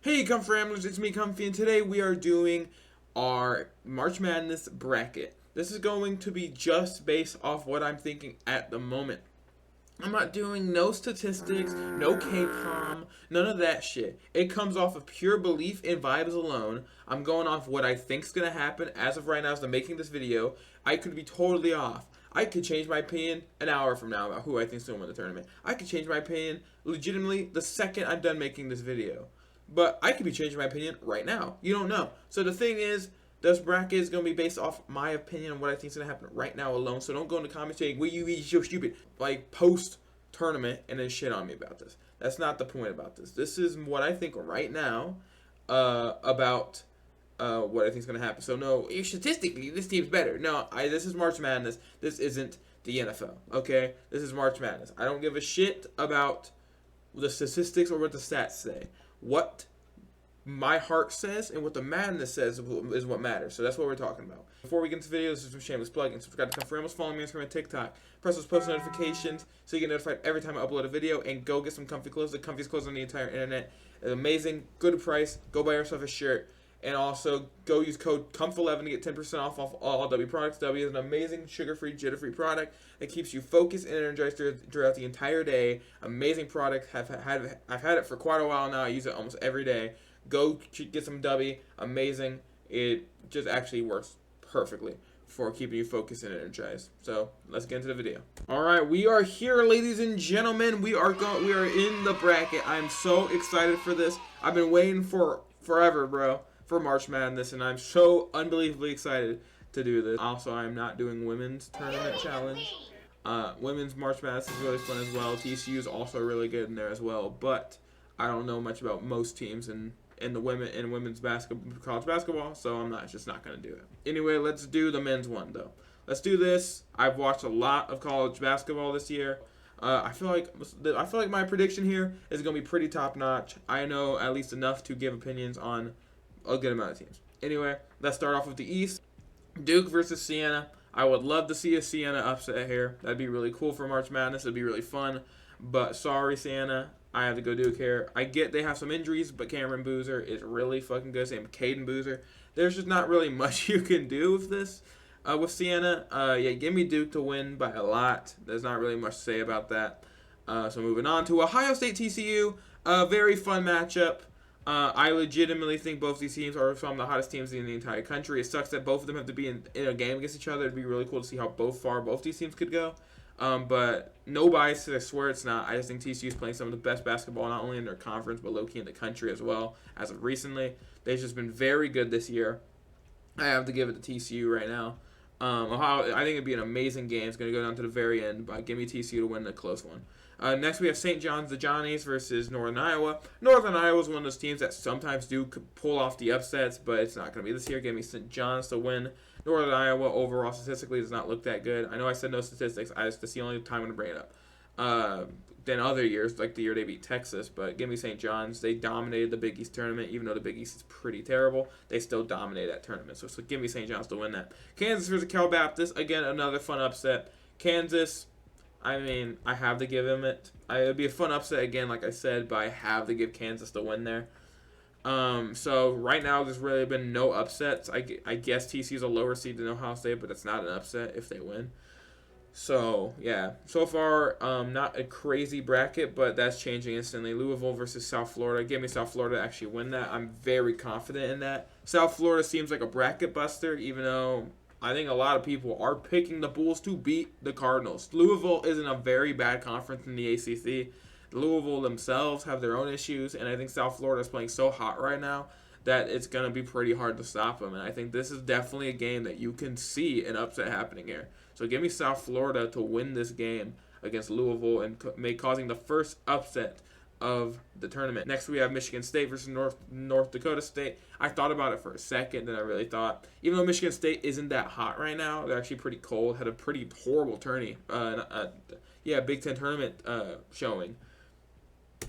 Hey Kumph Ramblers, it's me Kumph-E, and today we are doing our March Madness bracket. This is going to be just based off what I'm thinking at the moment. I'm not doing no statistics, no K-pom, none of that shit. It comes off of pure belief and vibes alone. I'm going off what I think's gonna happen as of right now as I'm making this video. I could be totally off. I could change my opinion an hour from now about who I think's gonna win the tournament. I could change my opinion legitimately the second I'm done making this video. But I could be changing my opinion right now. You don't know. So the thing is, this bracket is going to be based off my opinion on what I think is going to happen right now alone. So don't go in the comments saying, "Will you be so stupid?" Like, post-tournament and then shit on me about this. That's not the point about this. This is what I think right now about what I think is going to happen. So no, statistically, this team's better. No, this is March Madness. This isn't the NFL, okay? This is March Madness. I don't give a shit about the statistics or what the stats say. What my heart says and what the madness says is what matters. So that's what we're talking about. Before we get into the video, this is some shameless plug. Subscribe to Kumph Ramblers, follow me on Instagram and TikTok. Press those post notifications so you get notified every time I upload a video. And go get some Kumph-E clothes. The Kumph-E's clothes on the entire internet. It's amazing, good price. Go buy yourself a shirt. And also, go use code KUMPH11 to get 10% off all W products. W is an amazing sugar-free, jitter-free product that keeps you focused and energized throughout the entire day. Amazing product. I've had it for quite a while now. I use it almost every day. Go get some W. Amazing. It just actually works perfectly for keeping you focused and energized. So let's get into the video. All right, we are here, ladies and gentlemen. We are in the bracket. I'm so excited for this. I've been waiting for forever, bro, for March Madness, and I'm so unbelievably excited to do this. Also, I'm not doing women's tournament challenge. Women's March Madness is really fun as well. TCU is also really good in there as well, but I don't know much about most teams in the women's college basketball, so I'm just not gonna do it. Anyway, let's do the men's one though. Let's do this. I've watched a lot of college basketball this year. I feel like my prediction here is gonna be pretty top notch. I know at least enough to give opinions on a good amount of teams. Anyway, let's start off with the East. Duke versus Siena. I would love to see a Siena upset here. That'd be really cool for March Madness. It'd be really fun. But sorry, Siena. I have to go Duke here. I get they have some injuries, but Cameron Boozer is really fucking good. Same with Caden Boozer. There's just not really much you can do with this. With Siena, yeah, give me Duke to win by a lot. There's not really much to say about that. So moving on to Ohio State TCU. A very fun matchup. I legitimately think both these teams are some of the hottest teams in the entire country. It sucks that both of them have to be in a game against each other. It'd be really cool to see how far both these teams could go. But no bias, I swear it's not. I just think TCU is playing some of the best basketball, not only in their conference, but low-key in the country as well, as of recently. They've just been very good this year. I have to give it to TCU right now. Ohio, I think it'd be an amazing game. It's going to go down to the very end, but give me TCU to win the close one. Next, we have St. John's, the Johnnies, versus Northern Iowa. Northern Iowa is one of those teams that sometimes do pull off the upsets, but it's not going to be this year. Give me St. John's to win. Northern Iowa, overall, statistically, does not look that good. I know I said no statistics. That's the only time I'm going to bring it up. Than other years, like the year they beat Texas, but give me St. John's. They dominated the Big East tournament, even though the Big East is pretty terrible. They still dominated that tournament, so give me St. John's to win that. Kansas versus Cal Baptist, again, another fun upset. Kansas, I mean, I have to give them it. It would be a fun upset again, like I said, but I have to give Kansas the win there. So right now, there's really been no upsets. I guess TCU's a lower seed than Ohio State, but it's not an upset if they win. So, yeah. So far, not a crazy bracket, but that's changing instantly. Louisville versus South Florida. Give me South Florida to actually win that. I'm very confident in that. South Florida seems like a bracket buster, even though I think a lot of people are picking the Bulls to beat the Cardinals. Louisville isn't a very bad conference in the ACC. Louisville themselves have their own issues, and I think South Florida is playing so hot right now that it's going to be pretty hard to stop them. And I think this is definitely a game that you can see an upset happening here. So give me South Florida to win this game against Louisville and causing the first upset of the tournament. Next, we have Michigan State versus North Dakota State. I thought about it for a second, then I really thought, even though Michigan State isn't that hot right now, they're actually pretty cold, had a pretty horrible tourney. Big Ten tournament showing.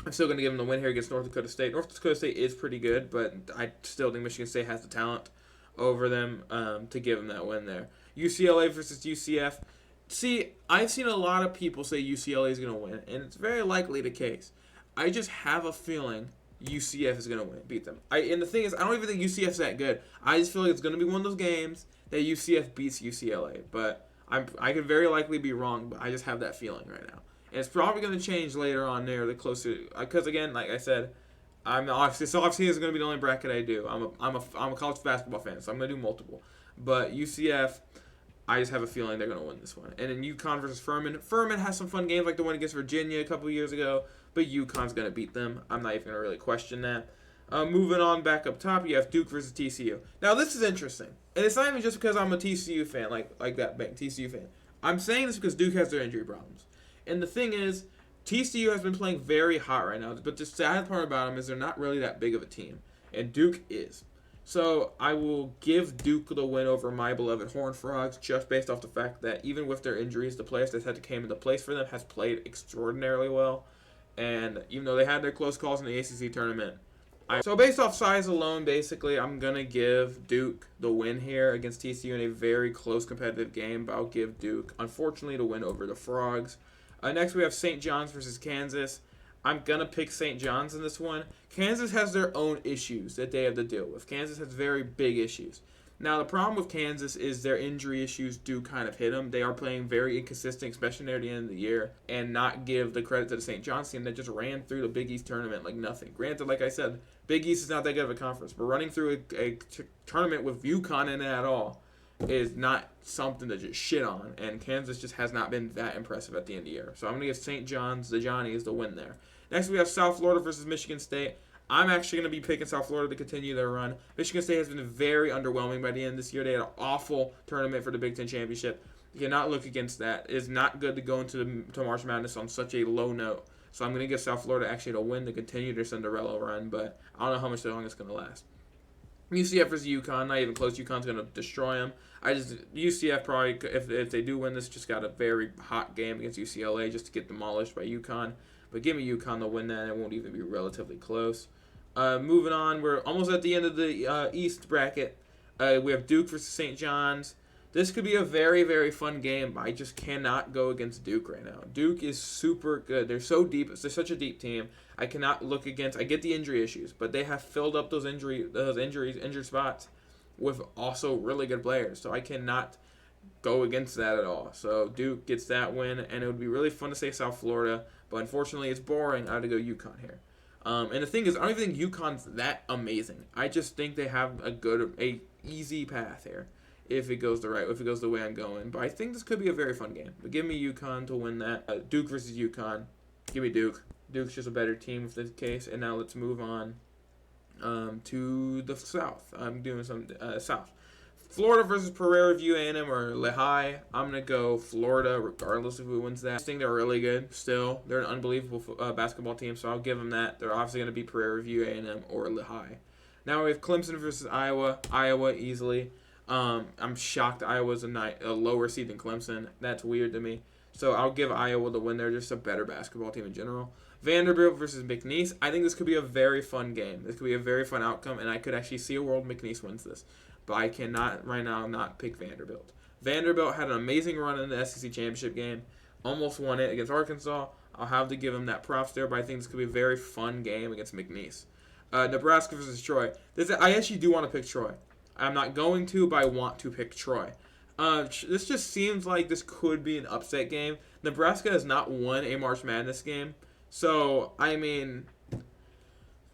I'm still going to give them the win here against North Dakota State. North Dakota State is pretty good, but I still think Michigan State has the talent over them to give them that win there. UCLA versus UCF. See, I've seen a lot of people say UCLA is going to win, and it's very likely the case. I just have a feeling UCF is going to beat them. And the thing is, I don't even think UCF's that good. I just feel like it's going to be one of those games that UCF beats UCLA. But I could very likely be wrong, but I just have that feeling right now. And it's probably going to change later on there, the closer. Because, again, like I said, this offseason is going to be the only bracket I do. I'm a college basketball fan, so I'm going to do multiple. But UCF, I just have a feeling they're going to win this one. And then UConn versus Furman. Furman has some fun games like the one against Virginia a couple years ago, but UConn's going to beat them. I'm not even going to really question that. Moving on back up top, you have Duke versus TCU. Now, this is interesting. And it's not even just because I'm a TCU fan, like that big TCU fan. I'm saying this because Duke has their injury problems. And the thing is, TCU has been playing very hot right now, but the sad part about them is they're not really that big of a team. And Duke is. So I will give Duke the win over my beloved Horned Frogs just based off the fact that even with their injuries, the players that had to came into place for them has played extraordinarily well. And even though they had their close calls in the ACC tournament, so based off size alone, basically, I'm going to give Duke the win here against TCU in a very close competitive game, but I'll give Duke, unfortunately, the win over the Frogs. Next, we have St. John's versus Kansas. I'm going to pick St. John's in this one. Kansas has their own issues that they have to deal with. Kansas has very big issues. Now, the problem with Kansas is their injury issues do kind of hit them. They are playing very inconsistent, especially near the end of the year, and not give the credit to the St. John's team that just ran through the Big East tournament like nothing. Granted, like I said, Big East is not that good of a conference, but running through a tournament with UConn in it at all is not something to just shit on, and Kansas just has not been that impressive at the end of the year. So I'm going to give St. John's, the Johnnies, the win there. Next, we have South Florida versus Michigan State. I'm actually going to be picking South Florida to continue their run. Michigan State has been very underwhelming by the end of this year. They had an awful tournament for the Big Ten Championship. You cannot look against that. It is not good to go into March Madness on such a low note. So I'm going to give South Florida actually to win to continue their Cinderella run, but I don't know how much long it's going to last. UCF versus UConn, not even close. UConn's going to destroy them. UCF probably, if they do win this, just got a very hot game against UCLA just to get demolished by UConn. But give me UConn to win that, and it won't even be relatively close. Moving on, we're almost at the end of the East bracket. We have Duke versus St. John's. This could be a very, very fun game. I just cannot go against Duke right now. Duke is super good. They're so deep. They're such a deep team. I cannot look against. I get the injury issues, but they have filled up those injured spots with also really good players. So I cannot go against that at all. So Duke gets that win, and it would be really fun to say South Florida, but unfortunately it's boring. I have to go UConn here. And the thing is, I don't even think UConn's that amazing. I just think they have a easy path here if it goes the way I'm going. But I think this could be a very fun game. But give me UConn to win that. Duke versus UConn. Give me Duke. Duke's just a better team if that's the case. And now let's move on to the South. I'm doing some South. Florida versus Prairie View A&M or Lehigh. I'm going to go Florida regardless of who wins that. I think they're really good still. They're an unbelievable basketball team, so I'll give them that. They're obviously going to be Prairie View A&M or Lehigh. Now we have Clemson versus Iowa. Iowa easily. I'm shocked Iowa's a lower seed than Clemson. That's weird to me. So I'll give Iowa the win. They're just a better basketball team in general. Vanderbilt versus McNeese. I think this could be a very fun game. This could be a very fun outcome, and I could actually see a world McNeese wins this. But I cannot right now not pick Vanderbilt. Vanderbilt had an amazing run in the SEC championship game. Almost won it against Arkansas. I'll have to give them that props there, but I think this could be a very fun game against McNeese. Nebraska versus Troy. I actually do want to pick Troy. I'm not going to, but I want to pick Troy. This just seems like this could be an upset game. Nebraska has not won a March Madness game. So, I mean,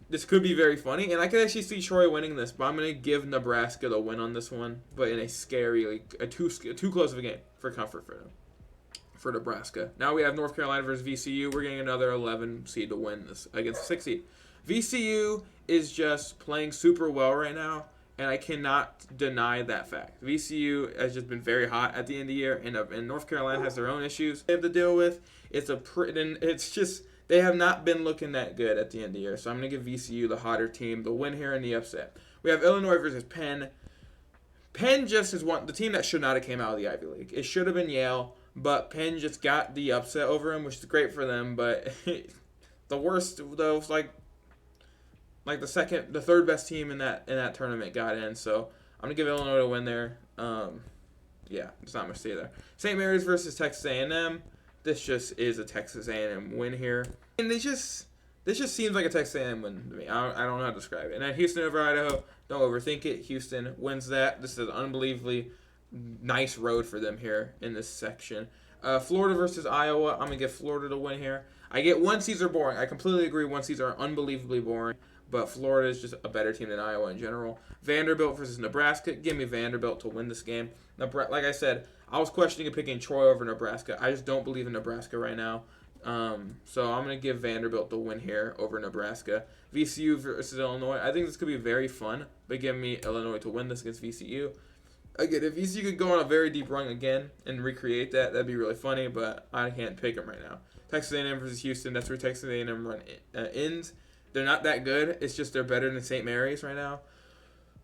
this could be very funny. And I could actually see Troy winning this, but I'm going to give Nebraska the win on this one. But in a scary, too close of a game for comfort for them. For Nebraska. Now we have North Carolina versus VCU. We're getting another 11 seed to win this against the 6 seed. VCU is just playing super well right now, and I cannot deny that fact. VCU has just been very hot at the end of the year, and North Carolina has their own issues they have to deal with. They have not been looking that good at the end of the year, so I'm going to give VCU the hotter team, the win here in the upset. We have Illinois versus Penn. Penn just is the team that should not have came out of the Ivy League. It should have been Yale, but Penn just got the upset over them, which is great for them, but the worst, though, was like the third best team in that tournament got in, so I'm going to give Illinois a win there. Yeah, there's not much to say there. St. Mary's versus Texas A&M. This just is a Texas A&M win here. And This just seems like a Texas A&M win to me. I don't know how to describe it. And then Houston over Idaho. Don't overthink it. Houston wins that. This is an unbelievably nice road for them here in this section. Florida versus Iowa. I'm going to give Florida to win here. I get 1 seeds are boring. I completely agree. 1 seeds are unbelievably boring. But Florida is just a better team than Iowa in general. Vanderbilt versus Nebraska. Give me Vanderbilt to win this game. Like I said, I was questioning picking Troy over Nebraska. I just don't believe in Nebraska right now. So I'm going to give Vanderbilt the win here over Nebraska. VCU versus Illinois. I think this could be very fun, but give me Illinois to win this against VCU. Again, if VCU could go on a very deep run again and recreate that, that'd be really funny, but I can't pick them right now. Texas A&M versus Houston. That's where Texas A&M run ends. They're not that good. It's just they're better than St. Mary's right now.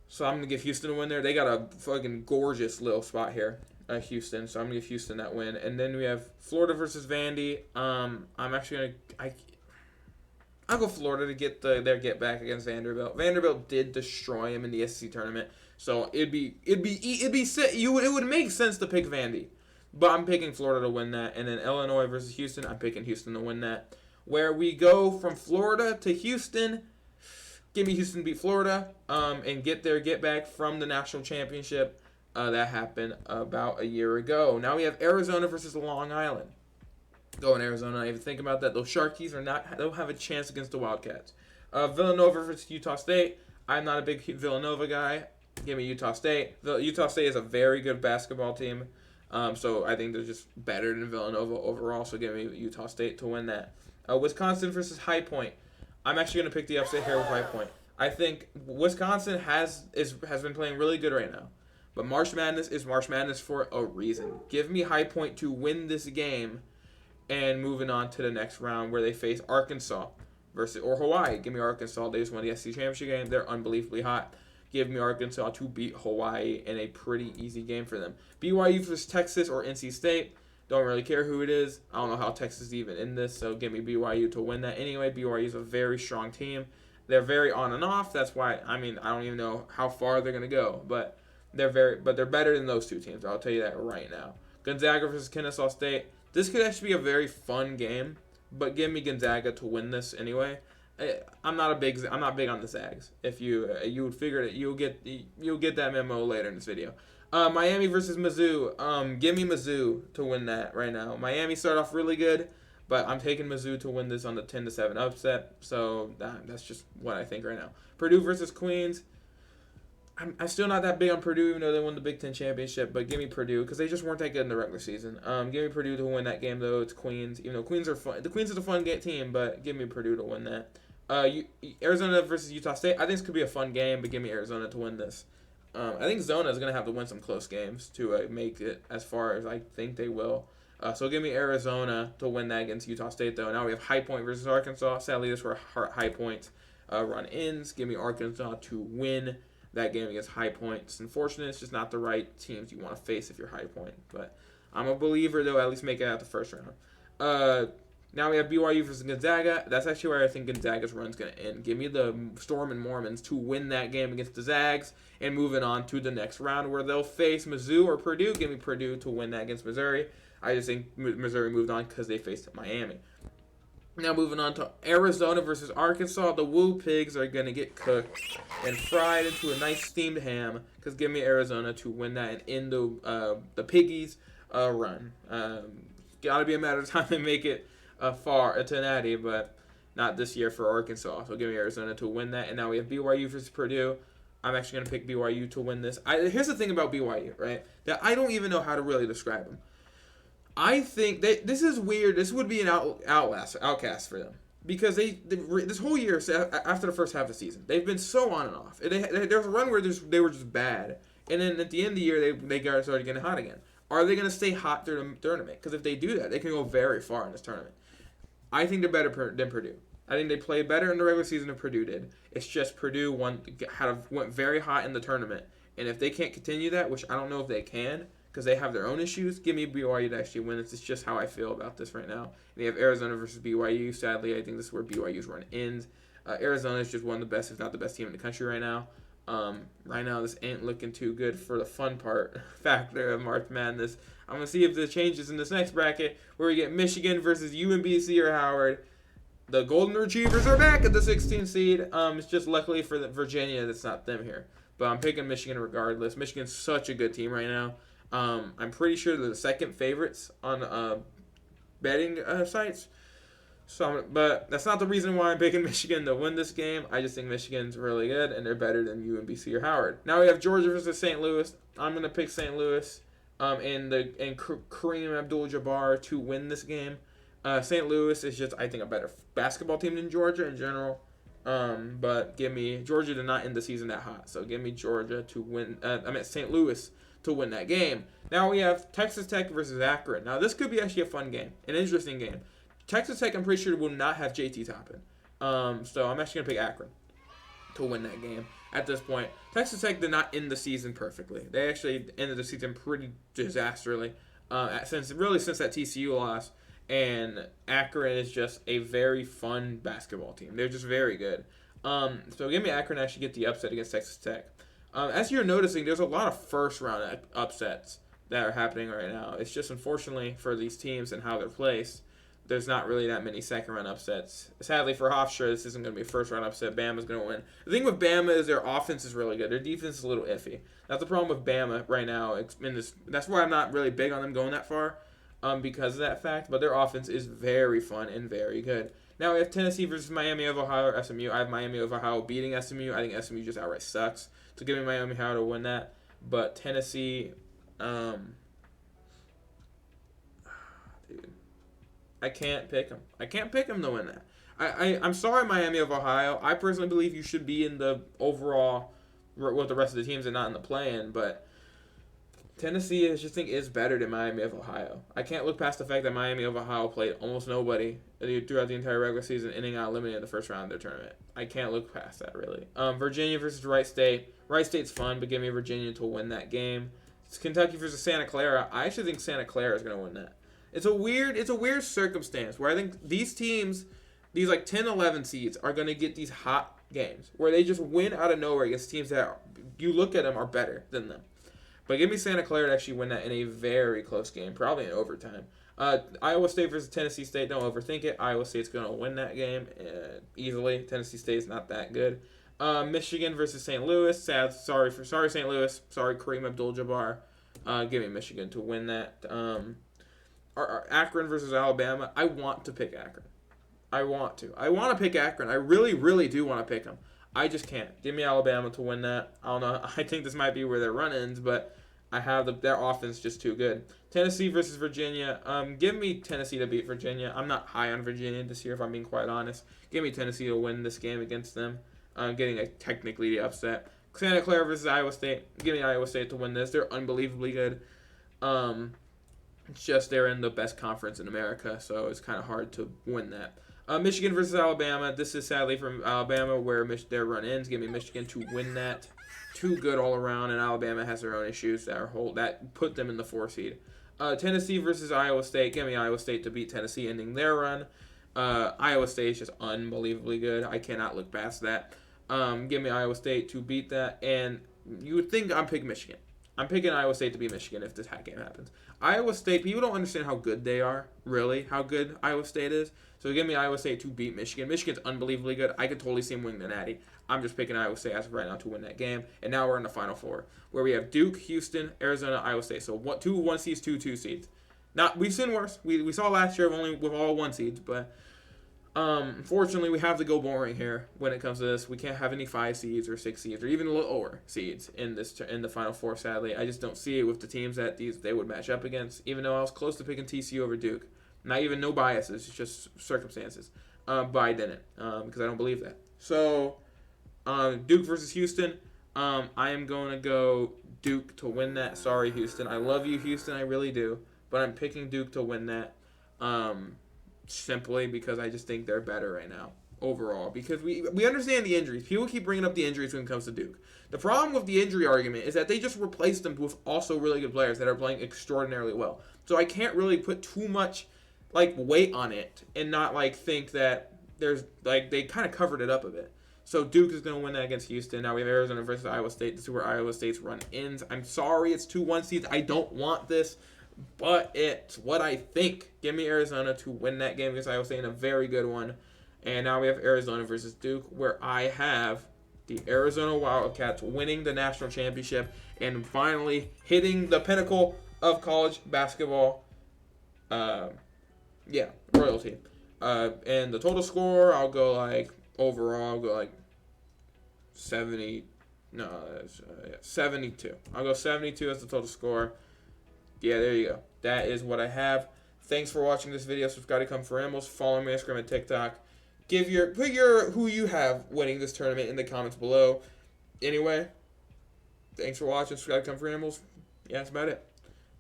So I'm going to give Houston a win there. They got a fucking gorgeous little spot here. Houston, so I'm gonna give Houston that win, and then we have Florida versus Vandy. I'm actually I'll go Florida to get their get back against Vanderbilt. Vanderbilt did destroy him in the SEC tournament, so it would make sense to pick Vandy, but I'm picking Florida to win that, and then Illinois versus Houston. I'm picking Houston to win that. Where we go from Florida to Houston. Give me Houston beat Florida, and get their get back from the national championship. That happened about a year ago. Now we have Arizona versus Long Island. Going Arizona. Even think about that. Those Sharkies don't have a chance against the Wildcats. Villanova versus Utah State. I'm not a big Villanova guy. Give me Utah State. Utah State is a very good basketball team. So I think they're just better than Villanova overall. So give me Utah State to win that. Wisconsin versus High Point. I'm actually going to pick the upset here with High Point. I think Wisconsin has been playing really good right now. But March Madness is March Madness for a reason. Give me High Point to win this game and moving on to the next round where they face Arkansas or Hawaii. Give me Arkansas. They just won the SEC championship game. They're unbelievably hot. Give me Arkansas to beat Hawaii in a pretty easy game for them. BYU versus Texas or NC State. Don't really care who it is. I don't know how Texas is even in this, so give me BYU to win that. Anyway, BYU is a very strong team. They're very on and off. That's why, I don't even know how far they're going to go, but they're better than those two teams. I'll tell you that right now. Gonzaga versus Kennesaw State. This could actually be a very fun game, but give me Gonzaga to win this anyway. I'm not big on the Zags. If you would figure it, you'll get that memo later in this video. Miami versus Mizzou. Give me Mizzou to win that right now. Miami started off really good, but I'm taking Mizzou to win this on the 10-7 upset. So that's just what I think right now. Purdue versus Queens. I'm still not that big on Purdue, even though they won the Big Ten championship. But give me Purdue because they just weren't that good in the regular season. Give me Purdue to win that game though. It's Queens, even though Queens are fun. The Queens is a fun team, but give me Purdue to win that. Arizona versus Utah State. I think this could be a fun game, but give me Arizona to win this. I think Zona is going to have to win some close games to make it as far as I think they will. So give me Arizona to win that against Utah State, though. Now we have High Point versus Arkansas. Sadly, this is where High Point's run ends. Give me Arkansas to win that game against High Point. It's unfortunate. It's just not the right teams you want to face if you're High Point. But I'm a believer, though, at least make it out the first round. Now we have BYU versus Gonzaga. That's actually where I think Gonzaga's run's going to end. Give me the Storm and Mormons to win that game against the Zags and moving on to the next round where they'll face Mizzou or Purdue. Give me Purdue to win that against Missouri. I just think Missouri moved on because they faced Miami. Now moving on to Arizona versus Arkansas. The Woo Pigs are going to get cooked and fried into a nice steamed ham because give me Arizona to win that and end the Piggies run. Got to be a matter of time to make it far to Natty, but not this year for Arkansas. So give me Arizona to win that. And now we have BYU versus Purdue. I'm actually going to pick BYU to win this. Here's the thing about BYU, right? That I don't even know how to really describe them. I think this is weird. This would be an outcast for them because this whole year after the first half of the season, they've been so on and off. There was a run where they were just bad, and then at the end of the year they started getting hot again. Are they going to stay hot through the tournament? Because if they do that, they can go very far in this tournament. I think they're better than Purdue. I think they played better in the regular season than Purdue did. It's just Purdue went very hot in the tournament. And if they can't continue that, which I don't know if they can, because they have their own issues, give me BYU to actually win this. It's just how I feel about this right now. And they have Arizona versus BYU. Sadly, I think this is where BYU's run ends. Arizona is just one of the best, if not the best team in the country right now. Right now, this ain't looking too good for the fun factor of March Madness. I'm going to see if this changes in this next bracket where we get Michigan versus UMBC or Howard. The Golden Retrievers are back at the 16th seed. It's just luckily for Virginia that's not them here. But I'm picking Michigan regardless. Michigan's such a good team right now. I'm pretty sure they're the second favorites on betting sites. But that's not the reason why I'm picking Michigan to win this game. I just think Michigan's really good, and they're better than UMBC or Howard. Now we have Georgia versus St. Louis. I'm going to pick St. Louis and Kareem Abdul-Jabbar to win this game. St. Louis is just, I think, a better basketball team than Georgia in general. But give me Georgia to not end the season that hot. So give me Georgia to win. St. Louis to win that game. Now we have Texas Tech versus Akron. Now this could be actually a fun game, an interesting game. Texas Tech, I'm pretty sure, will not have JT Toppin. So I'm actually going to pick Akron to win that game at this point. Texas Tech did not end the season perfectly. They actually ended the season pretty disastrously since that TCU loss. And Akron is just a very fun basketball team. They're just very good. So give me Akron to actually get the upset against Texas Tech. As you're noticing, there's a lot of first-round upsets that are happening right now. It's just, unfortunately, for these teams and how they're placed, there's not really that many second-round upsets. Sadly for Hofstra, this isn't going to be a first-round upset. Bama's going to win. The thing with Bama is their offense is really good. Their defense is a little iffy. That's the problem with Bama right now. That's why I'm not really big on them going that far because of that fact. But their offense is very fun and very good. Now we have Tennessee versus Miami of Ohio or SMU. I have Miami of Ohio beating SMU. I think SMU just outright sucks. So give me Miami of Ohio to win that. But Tennessee... dude. I can't pick them. I can't pick them to win that. I'm sorry, Miami of Ohio. I personally believe you should be in the overall with the rest of the teams and not in the play-in, but Tennessee, I just think, is better than Miami of Ohio. I can't look past the fact that Miami of Ohio played almost nobody throughout the entire regular season, ending out eliminated in the first round of their tournament. I can't look past that, really. Virginia versus Wright State. Wright State's fun, but give me Virginia to win that game. It's Kentucky versus Santa Clara. I actually think Santa Clara is going to win that. It's a weird circumstance where I think these teams, these like 10, 11 seeds, are going to get these hot games where they just win out of nowhere against teams that you look at them are better than them. But give me Santa Clara to actually win that in a very close game, probably in overtime. Iowa State versus Tennessee State, don't overthink it. Iowa State's going to win that game easily. Tennessee State's not that good. Michigan versus St. Louis. Sorry St. Louis. Sorry Kareem Abdul-Jabbar. Give me Michigan to win that. Akron versus Alabama. I want to pick Akron. I want to pick Akron. I really, really do want to pick them. I just can't. Give me Alabama to win that. I don't know. I think this might be where their run ends, but I have their offense just too good. Tennessee versus Virginia. Give me Tennessee to beat Virginia. I'm not high on Virginia this year, if I'm being quite honest. Give me Tennessee to win this game against them. Getting technically the upset. Santa Clara versus Iowa State. Give me Iowa State to win this. They're unbelievably good. It's just they're in the best conference in America, so it's kind of hard to win that. Michigan versus Alabama. This is sadly from Alabama where their run ends. Give me Michigan to win that. Too good all around, and Alabama has their own issues that put them in the 4 seed. Tennessee versus Iowa State. Give me Iowa State to beat Tennessee, ending their run. Iowa State is just unbelievably good. I cannot look past that. Give me Iowa State to beat that, and you would think I'm picking Michigan. I'm picking Iowa State to beat Michigan if this game happens. Iowa State, people don't understand how good they are, really, how good Iowa State is. So give me Iowa State to beat Michigan. Michigan's unbelievably good. I could totally see them winning the Natty. I'm just picking Iowa State as of right now to win that game. And now we're in the Final Four, where we have Duke, Houston, Arizona, Iowa State. So 2 1 seeds, 2 seeds. We've seen worse. We saw last year only with all 1 seeds, but unfortunately, we have to go boring here when it comes to this. We can't have any 5 seeds or 6 seeds or even lower seeds in the Final Four. Sadly, I just don't see it with the teams that they would match up against. Even though I was close to picking TCU over Duke, not even no biases, it's just circumstances. But I didn't because I don't believe that. So Duke versus Houston. I am going to go Duke to win that. Sorry, Houston. I love you, Houston. I really do, but I'm picking Duke to win that. Simply because I just think they're better right now overall. Because we understand the injuries. People keep bringing up the injuries when it comes to Duke. The problem with the injury argument is that they just replaced them with also really good players that are playing extraordinarily well. So I can't really put too much weight on it and not think that there's they kind of covered it up a bit. So Duke is going to win that against Houston. Now we have Arizona versus Iowa State. This is where Iowa State's run ends. I'm sorry it's 2 1 seeds. I don't want this. But it's what I think. Give me Arizona to win that game against Iowa State in a very good one. And now we have Arizona versus Duke, where I have the Arizona Wildcats winning the national championship and finally hitting the pinnacle of college basketball. Royalty. And the total score, I'll go like overall, I'll go like 70. No, 72. I'll go 72 as the total score. Yeah, there you go. That is what I have. Thanks for watching this video. Subscribe to Come for Animals. Follow me on Instagram and TikTok. Put your who you have winning this tournament in the comments below. Anyway, thanks for watching. Subscribe to Come for Animals. Yeah, that's about it.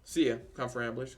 See ya, Come for Ramblers.